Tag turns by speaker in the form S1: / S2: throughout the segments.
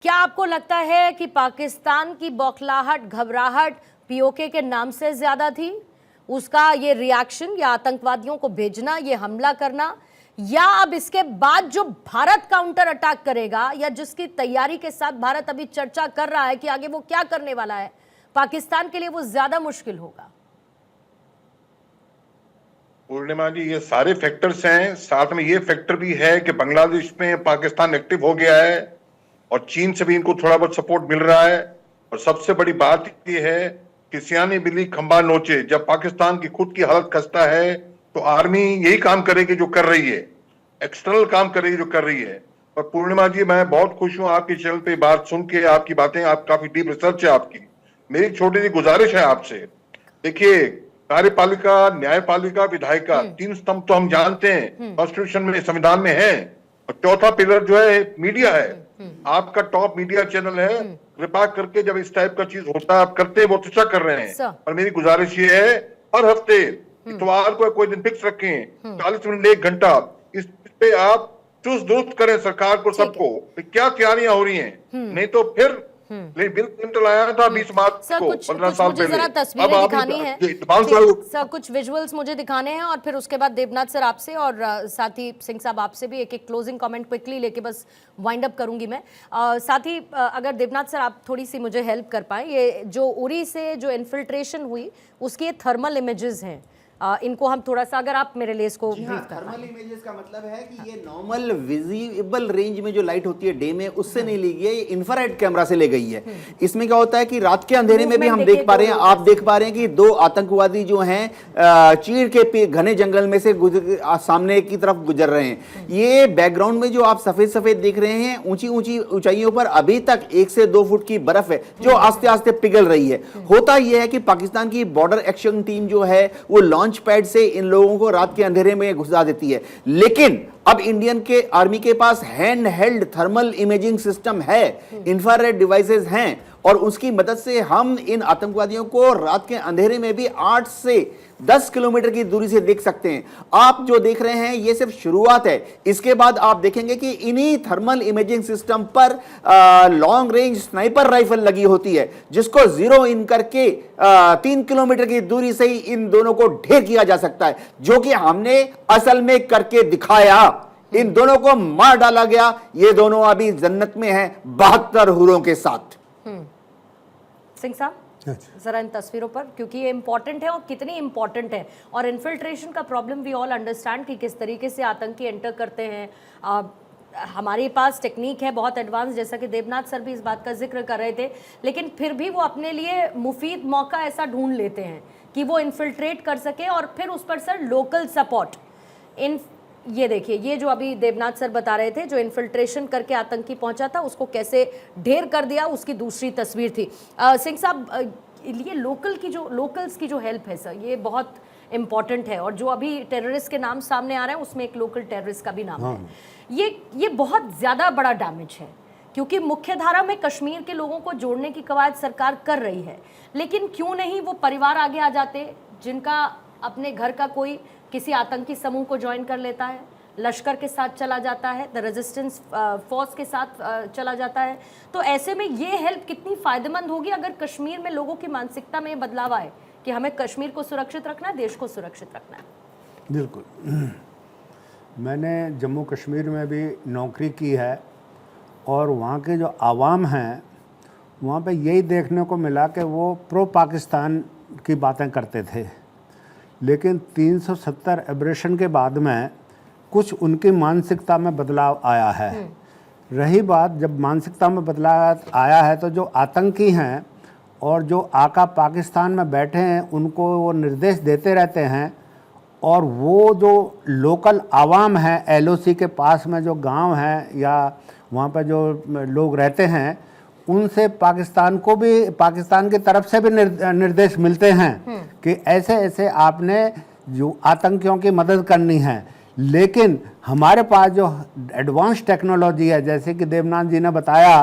S1: क्या आपको लगता है कि पाकिस्तान की बौखलाहट, घबराहट पीओके के नाम से ज्यादा थी? उसका ये रिएक्शन या आतंकवादियों को भेजना, ये हमला करना, या अब इसके बाद जो भारत काउंटर अटैक करेगा या जिसकी तैयारी के साथ भारत अभी चर्चा कर रहा है कि आगे वो क्या करने वाला है, पाकिस्तान के लिए वो ज्यादा मुश्किल होगा?
S2: पूर्णिमा जी, ये सारे फैक्टर्स हैं। साथ में ये फैक्टर भी है कि बांग्लादेश में पाकिस्तान एक्टिव हो गया है और चीन से भी इनको थोड़ा बहुत सपोर्ट मिल रहा है। और सबसे बड़ी बात ये है कि सियानी बिल्ली खंबा नोचे। जब पाकिस्तान की खुद की हालत खस्ता है तो आर्मी यही काम करेगी जो कर रही है, एक्सटर्नल काम करेगी जो कर रही है। और पूर्णिमा जी, मैं बहुत खुश हूं आपके चैनल पे बात सुन के, आपकी बातें, आप काफी डीप रिसर्च है आपकी। मेरी छोटी सी गुजारिश है आपसे, देखिए, कार्यपालिका, न्यायपालिका, विधायिका, तीन स्तंभ तो हम जानते हैं, कॉन्स्टिट्यूशन में, संविधान में है। और चौथा पिलर जो है मीडिया है। आपका टॉप मीडिया चैनल है, कृपा करके जब इस टाइप का चीज होता है आप करते हैं, बहुत अच्छा कर रहे हैं। और मेरी गुजारिश ये है, हर हफ्ते इतवार को कोई दिन फिक्स रखें, 40 मिनट 1 घंटा, इस पे आप चुस्त दुरुस्त करें सरकार को, सबको क्या तैयारियां हो रही हैं। नहीं तो फिर बिल क्लिंटन आया था 20 मार्च को, 15 साल पहले।
S1: जरा तस्वीरें दिखानी है सर, कुछ विजुअल्स मुझे दिखाने हैं, और फिर उसके बाद देवनाथ सर आपसे और साथ ही सिंह साहब आपसे भी एक क्लोजिंग कमेंट क्विकली लेके बस वाइंड अप करूंगी मैं। साथ ही अगर देवनाथ सर आप थोड़ी सी मुझे हेल्प कर पाए, ये जो उरी से जो इन्फिल्ट्रेशन हुई उसकी ये थर्मल इमेजेस हैं, इनको हम थोड़ा सा, अगर आप मेरे लिए इसको ब्रीफ कर
S3: थर्मल इमेजेस का मतलब है कि ये नॉर्मल विजिबल रेंज में जो लाइट होती है डे में, उससे नहीं ली गई है, ये इंफ्रारेड कैमरा से ले गई है। इसमें क्या होता है कि रात के अंधेरे में भी हम देख पा रहे हैं, आप देख पा रहे हैं कि 2 आतंकवादी जो हैं चीड़ के घने जंगल में से सामने की तरफ गुजर रहे हैं। ये बैकग्राउंड में जो आप सफेद सफेद देख रहे हैं, ऊंची ऊंची ऊंचाइयों पर अभी तक 1 से 2 फुट की बर्फ है जो आस्ते आस्ते पिघल रही है। होता यह है कि पाकिस्तान की बॉर्डर एक्शन टीम जो है वो लॉन्च पैड से इन लोगों को रात के अंधेरे में घुसा देती है। लेकिन अब इंडियन के आर्मी के पास hand held thermal imaging system है, इंफ्रारेड डिवाइसेस हैं, और उसकी मदद से हम इन आतंकवादियों को रात के अंधेरे में भी 8 से 10 किलोमीटर की दूरी से देख सकते हैं। आप जो देख रहे हैं ये सिर्फ शुरुआत है, इसके बाद आप देखेंगे कि इन्हीं थर्मल इमेजिंग सिस्टम पर लॉन्ग रेंज स्नाइपर राइफल लगी होती है, जिसको जीरो इन करके 3 किलोमीटर की दूरी से ही इन दोनों को ढेर किया जा सकता है, जो कि हमने असल में करके दिखाया। इन दोनों को मार डाला गया। ये दोनों अभी जन्नत में हैं 72 हूरों के साथ।
S1: सिंह साहब जरा इन तस्वीरों पर, क्योंकि ये इंपॉर्टेंट है और कितनी इंपॉर्टेंट है। और इन्फिल्ट्रेशन का प्रॉब्लम वी ऑल अंडरस्टैंड कि किस तरीके से आतंकी एंटर करते हैं। हमारे पास टेक्निक है बहुत एडवांस, जैसा कि देवनाथ सर भी इस बात का जिक्र कर रहे थे, लेकिन फिर भी वो अपने लिए मुफीद मौका ऐसा ढूंढ लेते हैं कि वो इन्फिल्ट्रेट कर सके। और फिर उस पर सर लोकल सपोर्ट, ये देखिए, ये जो अभी देवनाथ सर बता रहे थे, जो इन्फिल्ट्रेशन करके आतंकी पहुंचा था उसको कैसे ढेर कर दिया, उसकी दूसरी तस्वीर थी। सिंह साहब, ये लोकल्स की जो हेल्प है सर, ये बहुत इंपॉर्टेंट है। और जो अभी टेररिस्ट के नाम सामने आ रहे हैं उसमें एक लोकल टेररिस्ट का भी नाम है। ये बहुत ज़्यादा बड़ा डैमेज है, क्योंकि मुख्य धारा में कश्मीर के लोगों को जोड़ने की कवायद सरकार कर रही है, लेकिन क्यों नहीं वो परिवार आगे आ जाते जिनका अपने घर का कोई किसी आतंकी समूह को ज्वाइन कर लेता है, लश्कर के साथ चला जाता है, द रेजिस्टेंस फोर्स के साथ चला जाता है। तो ऐसे में ये हेल्प कितनी फ़ायदेमंद होगी अगर कश्मीर में लोगों की मानसिकता में बदलाव आए कि हमें कश्मीर को सुरक्षित रखना है, देश को सुरक्षित रखना है।
S4: बिल्कुल। मैंने जम्मू कश्मीर में भी नौकरी की है, और वहाँ के जो आवाम हैं वहाँ पे यही देखने को मिला कि वो प्रो पाकिस्तान की बातें करते थे, लेकिन 370 एब्रेशन के बाद में कुछ उनकी मानसिकता में बदलाव आया है। रही बात, जब मानसिकता में बदलाव आया है तो जो आतंकी हैं और जो आका पाकिस्तान में बैठे हैं उनको वो निर्देश देते रहते हैं, और वो जो लोकल आवाम है एलओसी के पास में जो गांव हैं या वहाँ पर जो लोग रहते हैं, उनसे पाकिस्तान को भी, पाकिस्तान की तरफ से भी निर्देश मिलते हैं कि ऐसे ऐसे आपने जो आतंकियों की मदद करनी है। लेकिन हमारे पास जो एडवांस टेक्नोलॉजी है, जैसे कि देवनाथ जी ने बताया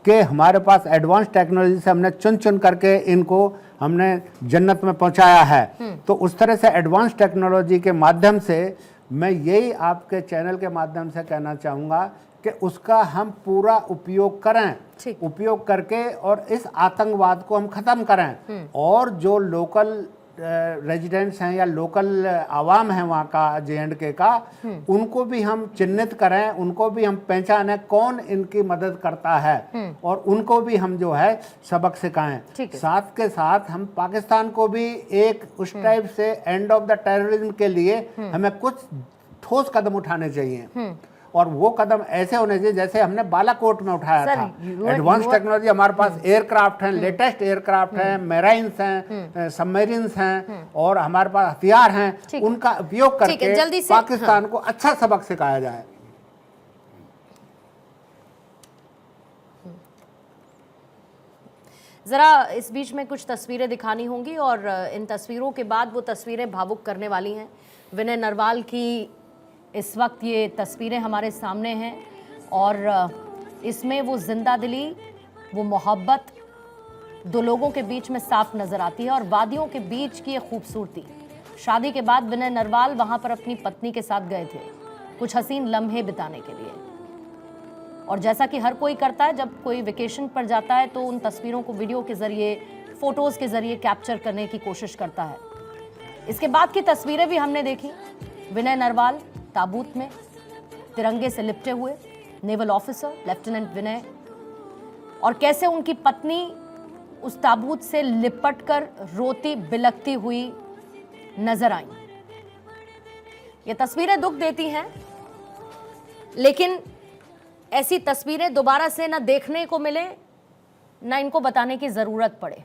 S4: कि हमारे पास एडवांस टेक्नोलॉजी से हमने चुन चुन करके इनको हमने जन्नत में पहुंचाया है। तो उस तरह से एडवांस टेक्नोलॉजी के माध्यम से मैं यही आपके चैनल के माध्यम से कहना चाहूँगा कि उसका हम पूरा उपयोग करें,
S1: ठीक।
S4: उपयोग करके और इस आतंकवाद को हम ख़त्म करें। और जो लोकल रेजिडेंट्स हैं या लोकल आवाम है वहाँ का J&K का, उनको भी हम चिन्हित करें, उनको भी हम पहचानें कौन इनकी मदद करता है और उनको भी हम जो है सबक सिखाएं।
S1: ठीक है।
S4: साथ के साथ हम पाकिस्तान को भी एक उस टाइप से एंड ऑफ द टेररिज्म के लिए हमें कुछ ठोस कदम उठाने चाहिए और वो कदम ऐसे होने चाहिए जैसे हमने बालाकोट में उठाया
S1: सर,
S4: था। एडवांस टेक्नोलॉजी हमारे पास एयरक्राफ्ट हैं, लेटेस्ट एयरक्राफ्ट हैं, मेराइन्स हैं, सबमरीन्स हैं और हमारे पास हथियार हैं, उनका उपयोग
S1: ठीक है,
S4: करके
S1: जल्दी से,
S4: पाकिस्तान को अच्छा सबक सिखाया जाए।
S1: ज़रा इस बीच में कुछ तस्वीरें दिखानी होंगी और इन तस्वीरों के बाद वो तस्वीरें भावुक करने वाली हैं। विनय नरवाल की इस वक्त ये तस्वीरें हमारे सामने हैं और इसमें वो जिंदा दिली, वो मोहब्बत दो लोगों के बीच में साफ नज़र आती है और वादियों के बीच की ये खूबसूरती। शादी के बाद विनय नरवाल वहाँ पर अपनी पत्नी के साथ गए थे कुछ हसीन लम्हे बिताने के लिए और जैसा कि हर कोई करता है जब कोई वेकेशन पर जाता है तो उन तस्वीरों को वीडियो के ज़रिए, फ़ोटोज़ के ज़रिए कैप्चर करने की कोशिश करता है। इसके बाद की तस्वीरें भी हमने देखी, विनय नरवाल ताबूत में तिरंगे से लिपटे हुए, नेवल ऑफिसर लेफ्टिनेंट विनय, और कैसे उनकी पत्नी उस ताबूत से लिपटकर रोती बिलखती हुई नजर आई। ये तस्वीरें दुख देती हैं, लेकिन ऐसी तस्वीरें दोबारा से ना देखने को मिले, ना इनको बताने की ज़रूरत पड़े,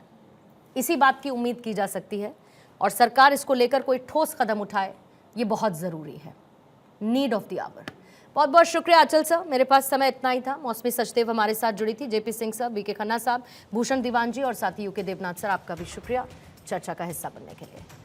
S1: इसी बात की उम्मीद की जा सकती है और सरकार इसको लेकर कोई ठोस कदम उठाए, ये बहुत ज़रूरी है। Need of the hour. बहुत बहुत शुक्रिया अचल सर, मेरे पास समय इतना ही था। मौसमी सचदेव हमारे साथ जुड़ी थी, JP Singh sir, BK Khanna साहब, भूषण दीवान जी और साथी UK देवनाथ सर, आपका भी शुक्रिया चर्चा का हिस्सा बनने के लिए।